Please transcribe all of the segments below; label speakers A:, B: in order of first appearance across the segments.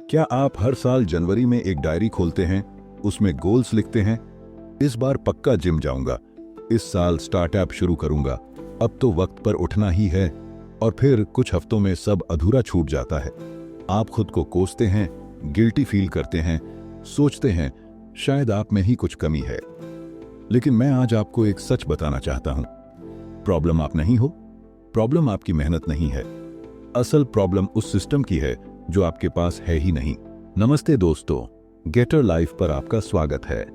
A: क्या आप हर साल जनवरी में एक डायरी खोलते हैं, उसमें गोल्स लिखते हैं? इस बार पक्का जिम जाऊंगा, इस साल स्टार्टअप शुरू करूंगा, अब तो वक्त पर उठना ही है। और फिर कुछ हफ्तों में सब अधूरा छूट जाता है। आप खुद को कोसते हैं, गिल्टी फील करते हैं, सोचते हैं शायद आप में ही कुछ कमी है। लेकिन मैं आज आपको एक सच बताना चाहता हूं। प्रॉब्लम आप नहीं हो, प्रॉब्लम आपकी मेहनत नहीं है। असल प्रॉब्लम उस सिस्टम की है जो आपके पास है ही नहीं। नमस्ते दोस्तों, गेटर लाइफ पर आपका स्वागत है।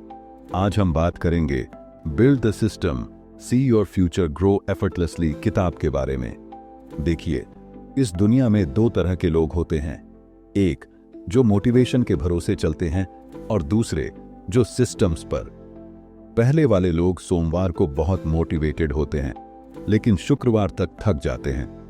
A: आज हम बात करेंगे build the system, see your future grow effortlessly किताब के बारे में। देखिए, इस दुनिया में दो तरह के लोग होते हैं, एक जो मोटिवेशन के भरोसे चलते हैं और दूसरे जो सिस्टम्स पर। पहले वाले लोग सोमवार को बहुत मोटिवेटेड होते हैं लेकिन शुक्रवार तक थक जाते हैं।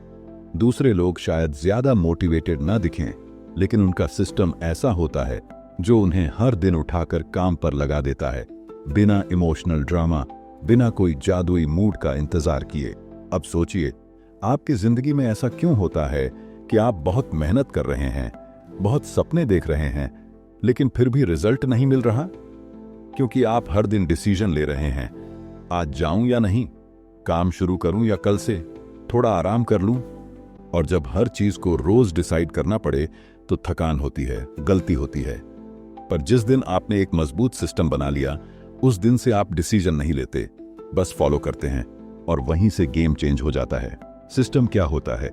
A: दूसरे लोग शायद ज्यादा मोटिवेटेड ना दिखें लेकिन उनका सिस्टम ऐसा होता है जो उन्हें हर दिन उठाकर काम पर लगा देता है, बिना इमोशनल ड्रामा, बिना कोई जादुई मूड का इंतजार किए। अब सोचिए, आपकी जिंदगी में ऐसा क्यों होता है कि आप बहुत मेहनत कर रहे हैं, बहुत सपने देख रहे हैं, लेकिन फिर भी रिजल्ट नहीं मिल रहा? क्योंकि आप हर दिन डिसीजन ले रहे हैं, आज जाऊं या नहीं, काम शुरू करूं या कल से थोड़ा आराम कर लूं। और जब हर चीज को रोज डिसाइड करना पड़े तो थकान होती है, गलती होती है। पर जिस दिन आपने एक मजबूत सिस्टम बना लिया, उस दिन से आप डिसीजन नहीं लेते, बस फॉलो करते हैं और वहीं से गेम चेंज हो जाता है। सिस्टम क्या होता है?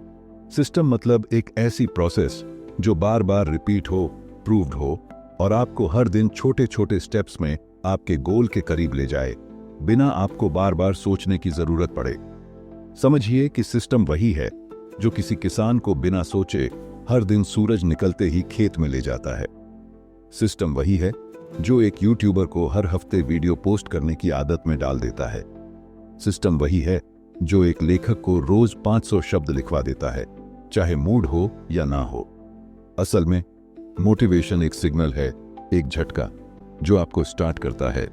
A: सिस्टम मतलब एक ऐसी प्रोसेस जो बार बार रिपीट हो, प्रूव्ड हो और आपको हर दिन छोटे छोटे स्टेप्स में आपके गोल के करीब ले जाए, बिना आपको बार बार सोचने की जरूरत पड़े। समझिए कि सिस्टम वही है जो किसी किसान को बिना सोचे हर दिन सूरज निकलते ही खेत में ले जाता है। सिस्टम वही है जो एक यूट्यूबर को हर हफ्ते वीडियो पोस्ट करने की आदत में डाल देता है। सिस्टम वही है जो एक लेखक को रोज 500 शब्द लिखवा देता है, चाहे मूड हो या ना हो। असल में मोटिवेशन एक सिग्नल है, एक झटका जो आपको स्टार्ट करता है,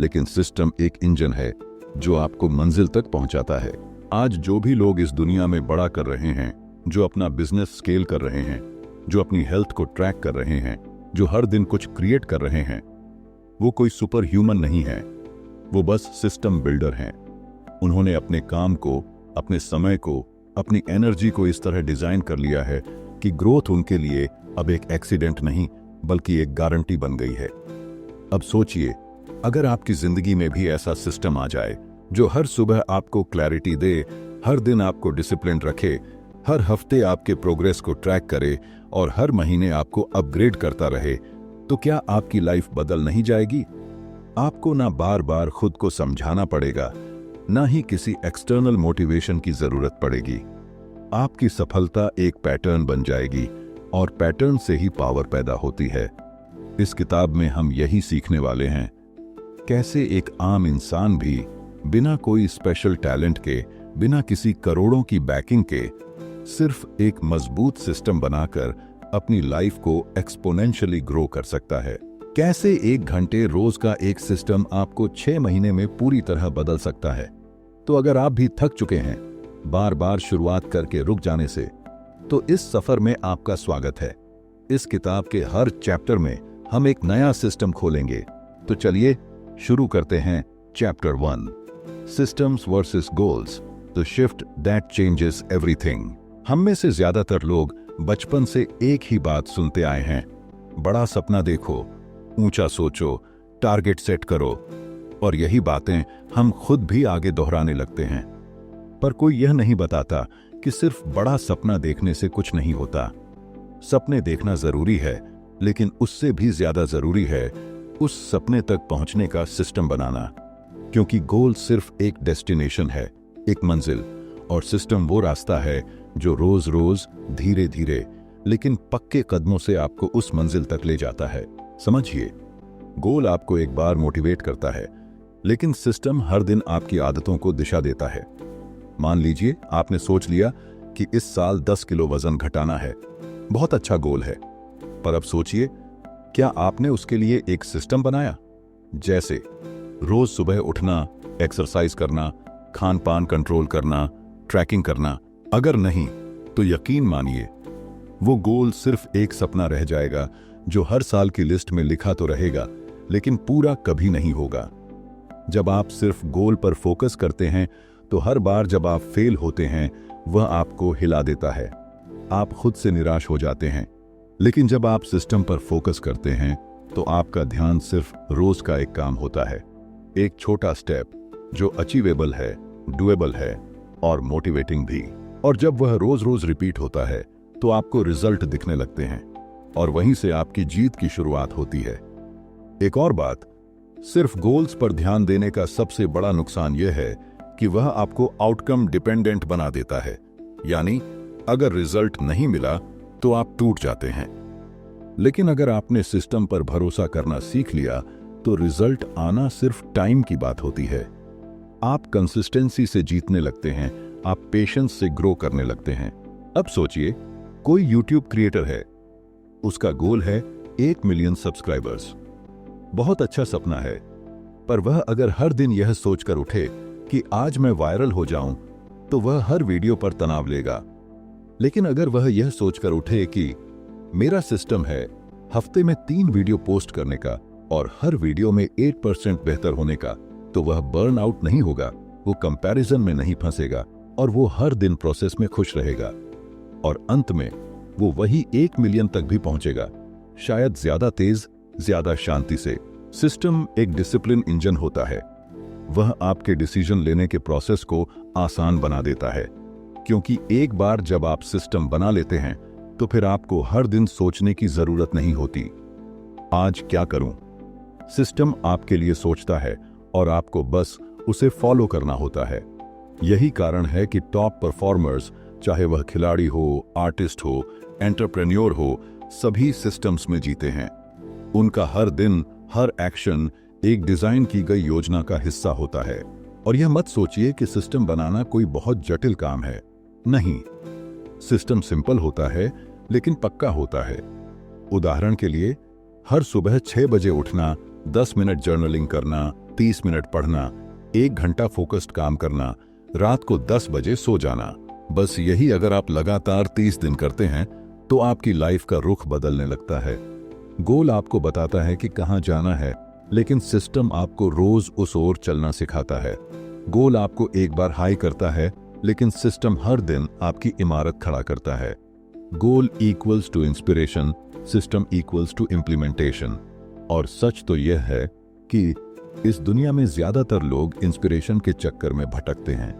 A: लेकिन सिस्टम एक इंजन है जो आपको मंजिल तक पहुंचाता है। आज जो भी लोग इस दुनिया में बड़ा कर रहे हैं, जो अपना बिजनेस स्केल कर रहे हैं, जो अपनी हेल्थ को ट्रैक कर रहे हैं, जो हर दिन कुछ क्रिएट कर रहे हैं, वो कोई सुपर ह्यूमन नहीं है, वो बस सिस्टम बिल्डर हैं। उन्होंने अपने काम को, अपने समय को, अपनी एनर्जी को इस तरह डिजाइन कर लिया है कि ग्रोथ उनके लिए अब एक एक्सीडेंट नहीं बल्कि एक गारंटी बन गई है। अब सोचिए, अगर आपकी जिंदगी में भी ऐसा सिस्टम आ जाए जो हर सुबह आपको क्लैरिटी दे, हर दिन आपको डिसिप्लिन रखे, हर हफ्ते आपके प्रोग्रेस को ट्रैक करे और हर महीने आपको अपग्रेड करता रहे, तो क्या आपकी लाइफ बदल नहीं जाएगी? आपको ना बार बार खुद को समझाना पड़ेगा, ना ही किसी एक्सटर्नल मोटिवेशन की जरूरत पड़ेगी। आपकी सफलता एक पैटर्न बन जाएगी और पैटर्न से ही पावर पैदा होती है। इस किताब में हम यही सीखने वाले हैं, कैसे एक आम इंसान भी बिना कोई स्पेशल टैलेंट के, बिना किसी करोड़ों की बैकिंग के, सिर्फ एक मजबूत सिस्टम बनाकर अपनी लाइफ को एक्सपोनेंशियली ग्रो कर सकता है। कैसे 1 घंटे रोज का एक सिस्टम आपको 6 महीने में पूरी तरह बदल सकता है। तो अगर आप भी थक चुके हैं बार बार शुरुआत करके रुक जाने से, तो इस सफर में आपका स्वागत है। इस किताब के हर चैप्टर में हम एक नया सिस्टम खोलेंगे। तो चलिए शुरू करते हैं। Chapter 1, systems versus goals, the shift that changes everything. हम में से ज्यादातर लोग बचपन से एक ही बात सुनते आए हैं, बड़ा सपना देखो, ऊंचा सोचो, टारगेट सेट करो, और यही बातें हम खुद भी आगे दोहराने लगते हैं। पर कोई यह नहीं बताता कि सिर्फ बड़ा सपना देखने से कुछ नहीं होता। सपने देखना जरूरी है, लेकिन उससे भी ज्यादा जरूरी है उस सपने तक पहुंचने का सिस्टम बनाना। क्योंकि गोल सिर्फ एक डेस्टिनेशन है, एक मंजिल, और सिस्टम वो रास्ता है जो रोज रोज, धीरे धीरे, लेकिन पक्के कदमों से आपको उस मंजिल तक ले जाता है। समझिए, गोल आपको एक बार मोटिवेट करता है, लेकिन सिस्टम हर दिन आपकी आदतों को दिशा देता है। मान लीजिए आपने सोच लिया कि इस साल 10 किलो वजन घटाना है। बहुत अच्छा गोल है, पर अब सोचिए, क्या आपने उसके लिए एक सिस्टम बनाया? जैसे रोज सुबह उठना, एक्सरसाइज करना, खान पान कंट्रोल करना, ट्रैकिंग करना। अगर नहीं, तो यकीन मानिए वो गोल सिर्फ एक सपना रह जाएगा जो हर साल की लिस्ट में लिखा तो रहेगा, लेकिन पूरा कभी नहीं होगा। जब आप सिर्फ गोल पर फोकस करते हैं तो हर बार जब आप फेल होते हैं वह आपको हिला देता है, आप खुद से निराश हो जाते हैं। लेकिन जब आप सिस्टम पर फोकस करते हैं तो आपका ध्यान सिर्फ रोज का एक काम होता है, एक छोटा स्टेप जो अचीवेबल है, डुएबल है और मोटिवेटिंग भी। और जब वह रोज रोज रिपीट होता है तो आपको रिजल्ट दिखने लगते हैं और वहीं से आपकी जीत की शुरुआत होती है। एक और बात, सिर्फ गोल्स पर ध्यान देने का सबसे बड़ा नुकसान यह है कि वह आपको आउटकम डिपेंडेंट बना देता है, यानी अगर रिजल्ट नहीं मिला तो आप टूट जाते हैं। लेकिन अगर आपने सिस्टम पर भरोसा करना सीख लिया तो रिजल्ट आना सिर्फ टाइम की बात होती है। आप कंसिस्टेंसी से जीतने लगते हैं, आप पेशेंस से ग्रो करने लगते हैं। अब सोचिए, कोई यूट्यूब क्रिएटर है, उसका गोल है 1 मिलियन सब्सक्राइबर्स। बहुत अच्छा सपना है, पर वह अगर हर दिन यह सोचकर उठे कि आज मैं वायरल हो जाऊं, तो वह हर वीडियो पर तनाव लेगा। लेकिन अगर वह यह सोचकर उठे कि मेरा सिस्टम है हफ्ते में 3 वीडियो पोस्ट करने का और हर वीडियो में 8% बेहतर होने का, तो वह बर्न आउट नहीं होगा, वो कंपैरिजन में नहीं फंसेगा और वो हर दिन प्रोसेस में खुश रहेगा। और अंत में वो वही 1 मिलियन तक भी पहुंचेगा, शायद ज्यादा तेज, ज्यादा शांति से। सिस्टम एक डिसिप्लिन इंजन होता है। वह आपके डिसीजन लेने के प्रोसेस को आसान बना देता है, क्योंकि एक बार जब आप सिस्टम बना लेते हैं तो फिर आपको हर दिन सोचने की जरूरत नहीं होती, आज क्या करूं। सिस्टम आपके लिए सोचता है और आपको बस उसे फॉलो करना होता है। यही कारण है कि टॉप परफॉर्मर्स, चाहे वह खिलाड़ी हो, आर्टिस्ट हो, एंटरप्रेन्योर हो, सभी सिस्टम्स में जीते हैं। उनका हर दिन, हर एक्शन एक डिजाइन की गई योजना का हिस्सा होता है। और यह मत सोचिए कि सिस्टम बनाना कोई बहुत जटिल काम है, नहीं। सिस्टम सिंपल होता है लेकिन पक्का होता है। उदाहरण के लिए, हर सुबह 6 बजे उठना, 10 मिनट जर्नलिंग करना, 30 मिनट पढ़ना, 1 घंटा फोकस्ड काम करना, रात को 10 बजे सो जाना। बस यही अगर आप लगातार 30 दिन करते हैं तो आपकी लाइफ का रुख बदलने लगता है। गोल आपको बताता है कि कहां जाना है, लेकिन सिस्टम आपको रोज उस ओर चलना सिखाता है। गोल आपको एक बार हाई करता है, लेकिन सिस्टम हर दिन आपकी इमारत खड़ा करता है। Goal equals to inspiration, system equals to implementation. और सच तो यह है कि इस दुनिया में ज्यादातर लोग इंस्पिरेशन के चक्कर में भटकते हैं,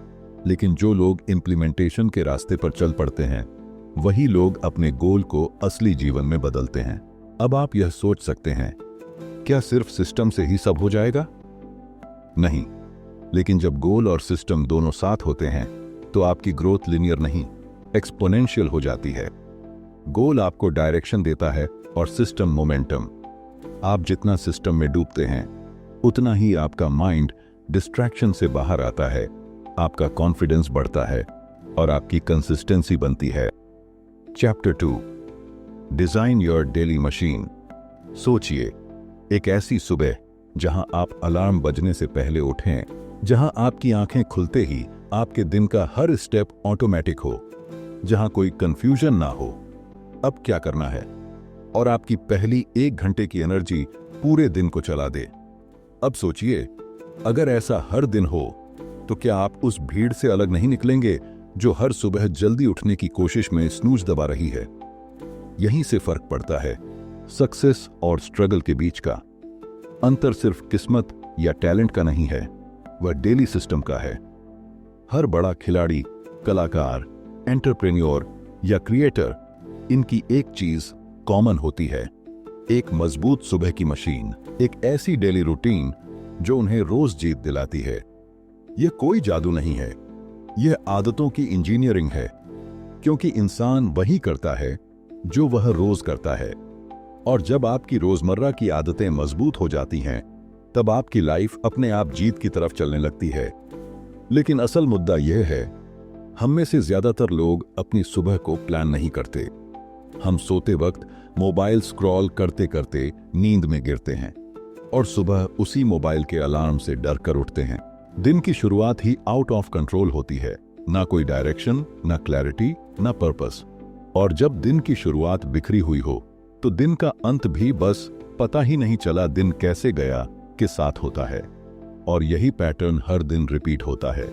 A: लेकिन जो लोग इम्प्लीमेंटेशन के रास्ते पर चल पड़ते हैं वही लोग अपने गोल को असली जीवन में बदलते हैं। अब आप यह सोच सकते हैं, क्या सिर्फ सिस्टम से ही सब हो जाएगा? नहीं, लेकिन जब गोल और सिस्टम दोनों साथ होते हैं तो आपकी ग्रोथ लिनियर नहीं, एक्सपोनेंशियल हो जाती है। गोल आपको डायरेक्शन देता है और सिस्टम मोमेंटम। आप जितना सिस्टम में डूबते हैं उतना ही आपका माइंड डिस्ट्रैक्शन से बाहर आता है, आपका कॉन्फिडेंस बढ़ता है और आपकी कंसिस्टेंसी बनती है। Chapter 2, design your daily machine. सोचिए, एक ऐसी सुबह जहां आप अलार्म बजने से पहले उठें, जहां आपकी आंखें खुलते ही आपके दिन का हर स्टेप ऑटोमेटिक हो, जहां कोई कंफ्यूजन ना हो। अब क्या करना है? और आपकी पहली 1 घंटे की एनर्जी पूरे दिन को चला दे। अब सोचिए, अगर ऐसा हर दिन हो तो क्या आप उस भीड़ से अलग नहीं निकलेंगे जो हर सुबह जल्दी उठने की कोशिश में स्नूज दबा रही है? यहीं से फर्क पड़ता है सक्सेस और स्ट्रगल के बीच का। अंतर सिर्फ किस्मत या टैलेंट का नहीं है, वह डेली सिस्टम का है। हर बड़ा खिलाड़ी, कलाकार, एंटरप्रेन्योर या क्रिएटर, इनकी एक चीज कॉमन होती है, एक मजबूत सुबह की मशीन, एक ऐसी डेली रूटीन जो उन्हें रोज जीत दिलाती है। यह कोई जादू नहीं है, यह आदतों की इंजीनियरिंग है, क्योंकि इंसान वही करता है जो वह रोज करता है। और जब आपकी रोजमर्रा की आदतें मजबूत हो जाती हैं, तब आपकी लाइफ अपने आप जीत की तरफ चलने लगती है। लेकिन असल मुद्दा यह है, हम में से ज्यादातर लोग अपनी सुबह को प्लान नहीं करते। हम सोते वक्त मोबाइल स्क्रॉल करते करते नींद में गिरते हैं और सुबह उसी मोबाइल के अलार्म से डर कर उठते हैं। दिन की शुरुआत ही आउट ऑफ कंट्रोल होती है, ना कोई डायरेक्शन, ना क्लैरिटी, ना पर्पस। और जब दिन की शुरुआत बिखरी हुई हो तो दिन का अंत भी बस पता ही नहीं चला दिन कैसे गया के साथ होता है। और यही पैटर्न हर दिन रिपीट होता है।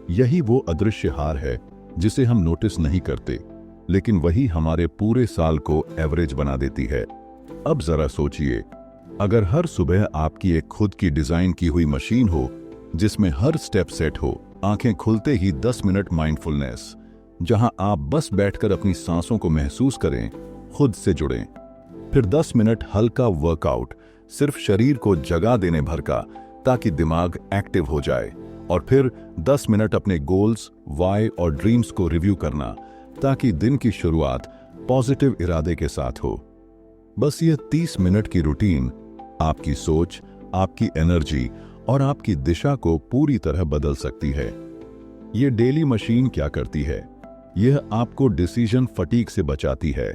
A: यही वो अदृश्य हार है जिसे हम नोटिस नहीं करते, लेकिन वही हमारे पूरे साल को एवरेज बना देती है। अब जरा सोचिए, अगर हर सुबह आपकी एक खुद की डिजाइन की हुई मशीन हो जिसमें हर स्टेप सेट हो, आंखें खुलते ही 10 मिनट माइंडफुलनेस, जहां आप बस बैठकर अपनी सांसों को महसूस करें, खुद से जुड़ें, फिर 10 मिनट हल्का वर्कआउट, सिर्फ शरीर को जगा देने भर का ताकि दिमाग एक्टिव हो जाए, और फिर 10 मिनट अपने गोल्स, वाई और ड्रीम्स को रिव्यू करना ताकि दिन की शुरुआत पॉजिटिव इरादे के साथ हो। बस ये 30 मिनट की रूटीन आपकी सोच, आपकी एनर्जी और आपकी दिशा को पूरी तरह बदल सकती है। ये डेली मशीन क्या करती है? यह आपको डिसीजन फटीग से बचाती है।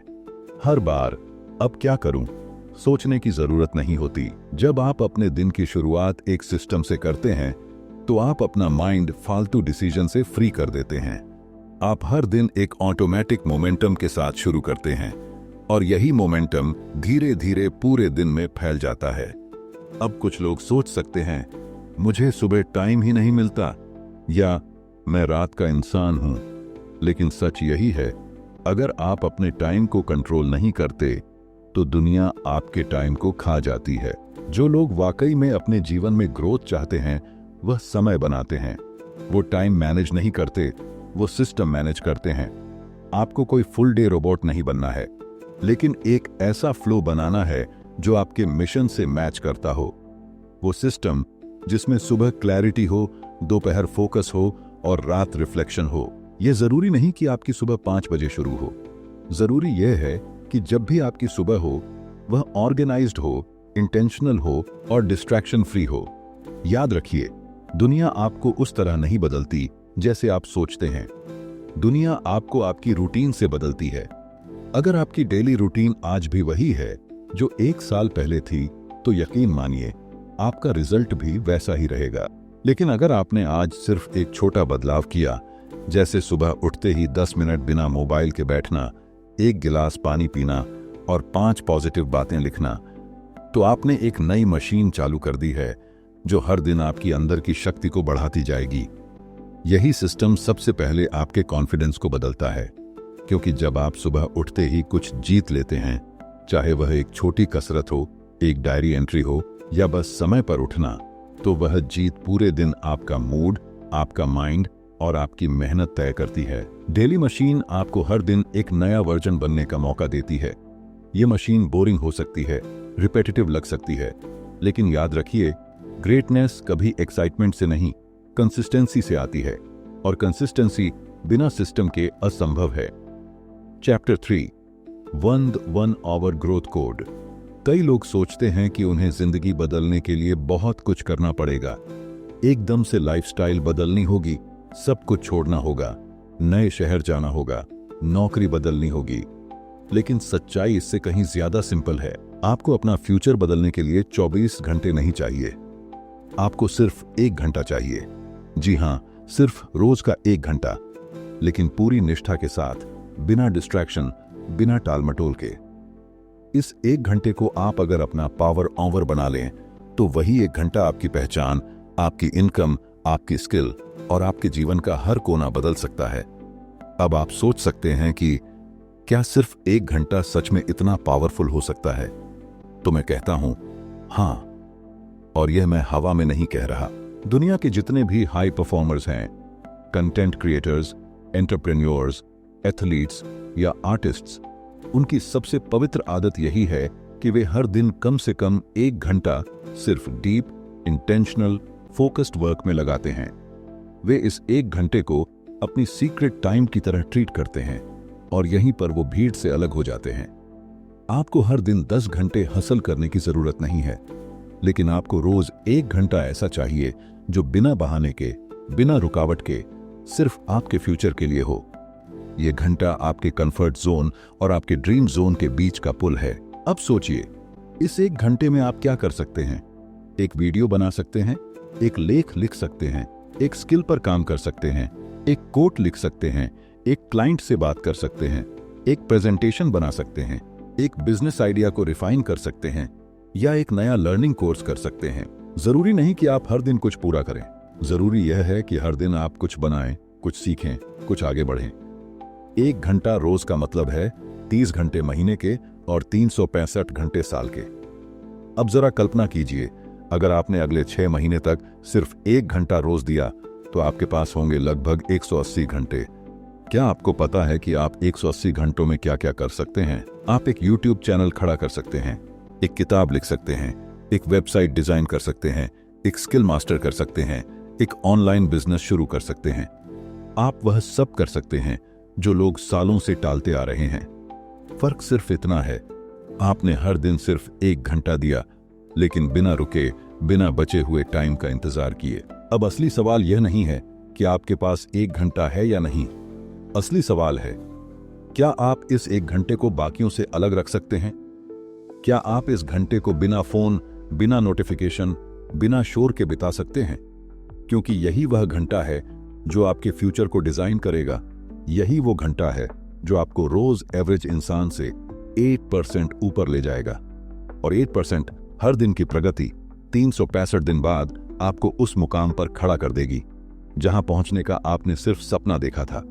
A: हर बार अब क्या करूं सोचने की जरूरत नहीं होती। जब आप अपने दिन की शुरुआत एक सिस्टम से करते हैं तो आप अपना माइंड फालतू डिसीजन से फ्री कर देते हैं। आप हर दिन एक ऑटोमेटिक मोमेंटम के साथ शुरू करते हैं और यही मोमेंटम धीरे धीरे पूरे दिन में फैल जाता है। अब कुछ लोग सोच सकते हैं, मुझे सुबह टाइम ही नहीं मिलता, या मैं रात का इंसान हूं। लेकिन सच यही है, अगर आप अपने टाइम को कंट्रोल नहीं करते तो दुनिया आपके टाइम को खा जाती है। जो लोग वाकई में अपने जीवन में ग्रोथ चाहते हैं वह समय बनाते हैं। वो टाइम मैनेज नहीं करते, वो सिस्टम मैनेज करते हैं। आपको कोई फुल डे रोबोट नहीं बनना है, लेकिन एक ऐसा फ्लो बनाना है जो आपके मिशन से मैच करता हो। वो सिस्टम जिसमें सुबह क्लैरिटी हो, दोपहर फोकस हो और रात रिफ्लेक्शन हो। यह जरूरी नहीं कि आपकी सुबह 5 बजे शुरू हो। जरूरी यह है कि जब भी आपकी सुबह हो वह ऑर्गेनाइज्ड हो, इंटेंशनल हो और डिस्ट्रैक्शन फ्री हो। याद रखिए, दुनिया आपको उस तरह नहीं बदलती जैसे आप सोचते हैं। दुनिया आपको आपकी रूटीन से बदलती है। अगर आपकी डेली रूटीन आज भी वही है जो 1 साल पहले थी, तो यकीन मानिए आपका रिजल्ट भी वैसा ही रहेगा। लेकिन अगर आपने आज सिर्फ एक छोटा बदलाव किया, जैसे सुबह उठते ही 10 मिनट बिना मोबाइल के बैठना, 1 गिलास पानी पीना और 5 पॉजिटिव बातें लिखना, तो आपने एक नई मशीन चालू कर दी है जो हर दिन आपकी अंदर की शक्ति को बढ़ाती जाएगी। यही सिस्टम सबसे पहले आपके कॉन्फिडेंस को बदलता है, क्योंकि जब आप सुबह उठते ही कुछ जीत लेते हैं, चाहे वह एक छोटी कसरत हो, एक डायरी एंट्री हो या बस समय पर उठना, तो वह जीत पूरे दिन आपका मूड, आपका माइंड और आपकी मेहनत तय करती है। डेली मशीन आपको हर दिन एक नया वर्जन बनने का मौका देती है। ये मशीन बोरिंग हो सकती है, रिपीटेटिव लग सकती है, लेकिन याद रखिए, ग्रेटनेस कभी एक्साइटमेंट से नहीं, कंसिस्टेंसी से आती है, और कंसिस्टेंसी बिना सिस्टम के असंभव है। Chapter 3, 1 our growth code. कई लोग सोचते हैं कि उन्हें जिंदगी बदलने के लिए बहुत कुछ करना पड़ेगा। एकदम से लाइफस्टाइल बदलनी होगी, सब कुछ छोड़ना होगा, नए शहर जाना होगा, नौकरी बदलनी होगी। लेकिन सच्चाई इससे कहीं ज्यादा सिंपल है। आपको अपना फ्यूचर बदलने के लिए 24 घंटे नहीं चाहिए, आपको सिर्फ 1 घंटा चाहिए। जी हां, सिर्फ रोज का 1 घंटा, लेकिन पूरी निष्ठा के साथ, बिना डिस्ट्रैक्शन, बिना टालमटोल के। इस 1 घंटे को आप अगर अपना पावर ऑवर बना लें, तो वही 1 घंटा आपकी पहचान, आपकी इनकम, आपकी स्किल और आपके जीवन का हर कोना बदल सकता है। अब आप सोच सकते हैं कि क्या सिर्फ 1 घंटा सच में इतना पावरफुल हो सकता है? तो मैं कहता हूं, हां। और यह मैं हवा में नहीं कह रहा। दुनिया के जितने भी हाई परफॉर्मर्स हैं, कंटेंट क्रिएटर्स, एंटरप्रेन्योर्स, एथलीट्स या आर्टिस्ट्स, उनकी सबसे पवित्र आदत यही है कि वे हर दिन कम से कम 1 घंटा सिर्फ डीप, इंटेंशनल, फोकस्ड वर्क में लगाते हैं। वे इस 1 घंटे को अपनी सीक्रेट टाइम की तरह ट्रीट करते हैं और यहीं पर वो भीड़ से अलग हो जाते हैं। आपको हर दिन 10 घंटे हसल करने की जरूरत नहीं है, लेकिन आपको रोज 1 घंटा ऐसा चाहिए जो बिना बहाने के, बिना रुकावट के, सिर्फ आपके फ्यूचर के लिए हो। यह घंटा आपके कंफर्ट जोन और आपके ड्रीम जोन के बीच का पुल है। अब सोचिए, इस 1 घंटे में आप क्या कर सकते हैं? एक वीडियो बना सकते हैं, एक लेख लिख सकते हैं, एक स्किल पर काम कर सकते हैं, एक कोट लिख सकते हैं, एक क्लाइंट से बात कर सकते हैं, एक प्रेजेंटेशन बना सकते हैं, एक बिजनेस आइडिया को रिफाइन कर सकते हैं या एक नया लर्निंग कोर्स कर सकते हैं। जरूरी नहीं कि आप हर दिन कुछ पूरा करें, जरूरी यह है कि हर दिन आप कुछ बनाएं, कुछ सीखें, कुछ आगे बढ़ें। 1 घंटा रोज का मतलब है 30 घंटे महीने के और 365 घंटे साल के। अब जरा कल्पना कीजिए, अगर आपने अगले 6 महीने तक सिर्फ 1 घंटा रोज दिया तो आपके पास होंगे लगभग 180 घंटे। क्या आपको पता है कि आप 180 घंटों में क्या क्या कर सकते हैं? आप एक YouTube चैनल खड़ा कर सकते हैं, एक किताब लिख सकते हैं, एक वेबसाइट डिजाइन कर सकते हैं, एक स्किल मास्टर कर सकते हैं, एक ऑनलाइन बिजनेस शुरू कर सकते हैं। आप वह सब कर सकते हैं जो लोग सालों से टालते आ रहे हैं। फर्क सिर्फ इतना है, आपने हर दिन सिर्फ 1 घंटा दिया, लेकिन बिना रुके, बिना बचे हुए टाइम का इंतजार किए। अब असली सवाल यह नहीं है कि आपके पास 1 घंटा है या नहीं। असली सवाल है, क्या आप इस 1 घंटे को बाकियों से अलग रख सकते हैं? क्या आप इस घंटे को बिना फोन, बिना नोटिफिकेशन, बिना शोर के बिता सकते हैं? क्योंकि यही वह घंटा है जो आपके फ्यूचर को डिजाइन करेगा। यही वो घंटा है जो आपको रोज एवरेज इंसान से 8% ऊपर ले जाएगा। और 8% हर दिन की प्रगति 365 दिन बाद आपको उस मुकाम पर खड़ा कर देगी जहां पहुंचने का आपने सिर्फ सपना देखा था।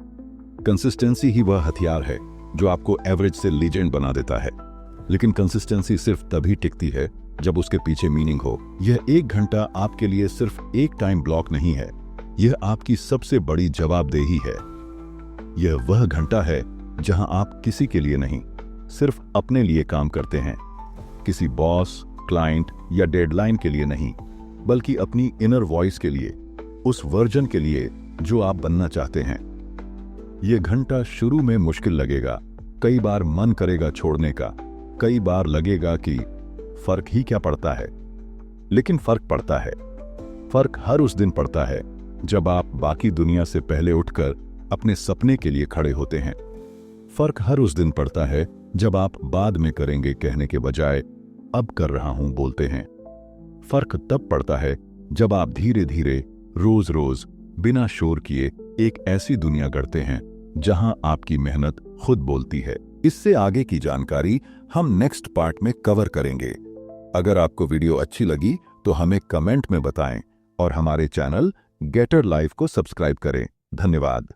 A: कंसिस्टेंसी ही वह हथियार है जो आपको एवरेज से लीजेंड बना देता है। लेकिन कंसिस्टेंसी सिर्फ तभी टिकती है जब उसके पीछे मीनिंग हो। यह 1 घंटा आपके लिए सिर्फ एक टाइम ब्लॉक नहीं है, यह आपकी सबसे बड़ी जवाबदेही है। यह वह घंटा है जहां आप किसी के लिए नहीं, सिर्फ अपने लिए काम करते हैं। किसी बॉस, क्लाइंट या डेडलाइन के लिए नहीं, बल्कि अपनी इनर वॉइस के लिए, उस वर्जन के लिए जो आप बनना चाहते हैं। यह घंटा शुरू में मुश्किल लगेगा, कई बार मन करेगा छोड़ने का, कई बार लगेगा कि फर्क ही क्या पड़ता है। लेकिन फर्क पड़ता है। फर्क हर उस दिन पड़ता है जब आप बाकी दुनिया से पहले उठकर अपने सपने के लिए खड़े होते हैं। फर्क हर उस दिन पड़ता है जब आप बाद में करेंगे कहने के बजाय अब कर रहा हूं बोलते हैं। फर्क तब पड़ता है जब आप धीरे धीरे, रोज रोज, बिना शोर किए एक ऐसी दुनिया गढ़ते हैं जहां आपकी मेहनत खुद बोलती है। इससे आगे की जानकारी हम नेक्स्ट पार्ट में कवर करेंगे। अगर आपको वीडियो अच्छी लगी तो हमें कमेंट में बताएं और हमारे चैनल गेटर लाइफ को सब्सक्राइब करें। धन्यवाद।